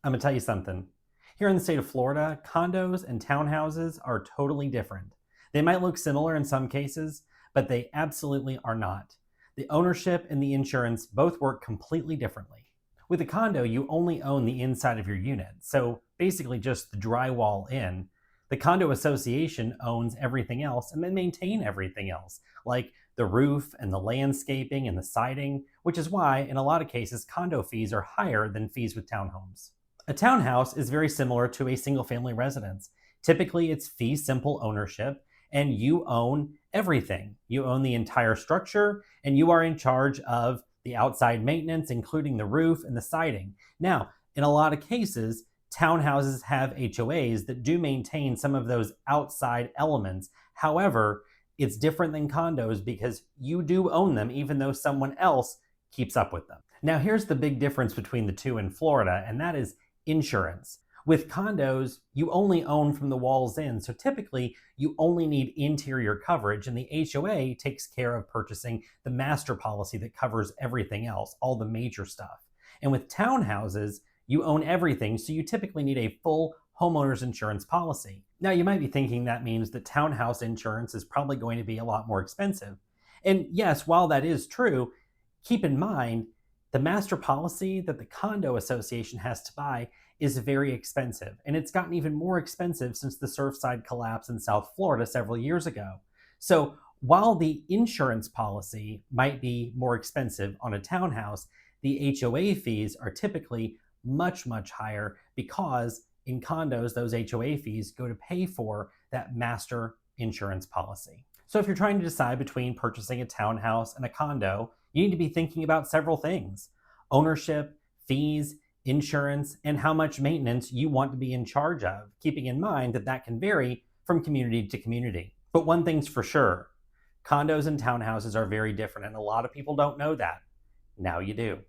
I'm gonna tell you something. Here in the state of Florida, condos and townhouses are totally different. They might look similar in some cases, but they absolutely are not. The ownership and the insurance both work completely differently. With a condo, you only own the inside of your unit, so basically just the drywall in. The condo association owns everything else and they maintain everything else, like the roof and the landscaping and the siding, which is why, in a lot of cases, condo fees are higher than fees with townhomes. A townhouse is very similar to a single family residence. Typically, it's fee simple ownership, and you own everything. You own the entire structure, and you are in charge of the outside maintenance, including the roof and the siding. Now, in a lot of cases, townhouses have HOAs that do maintain some of those outside elements. However, it's different than condos because you do own them, even though someone else keeps up with them. Now, here's the big difference between the two in Florida, and that is insurance. With condos, you only own from the walls in, so typically you only need interior coverage, and the HOA takes care of purchasing the master policy that covers everything else, all the major stuff. And with townhouses, you own everything, so you typically need a full homeowner's insurance policy. Now, you might be thinking that means that townhouse insurance is probably going to be a lot more expensive. And yes, while that is true, keep in mind the master policy that the condo association has to buy is very expensive, and it's gotten even more expensive since the Surfside collapse in South Florida several years ago. So while the insurance policy might be more expensive on a townhouse, the HOA fees are typically much, much higher because in condos, those HOA fees go to pay for that master insurance policy. So if you're trying to decide between purchasing a townhouse and a condo, you need to be thinking about several things: ownership, fees, insurance, and how much maintenance you want to be in charge of, keeping in mind that that can vary from community to community. But one thing's for sure: condos and townhouses are very different, and a lot of people don't know that. Now you do.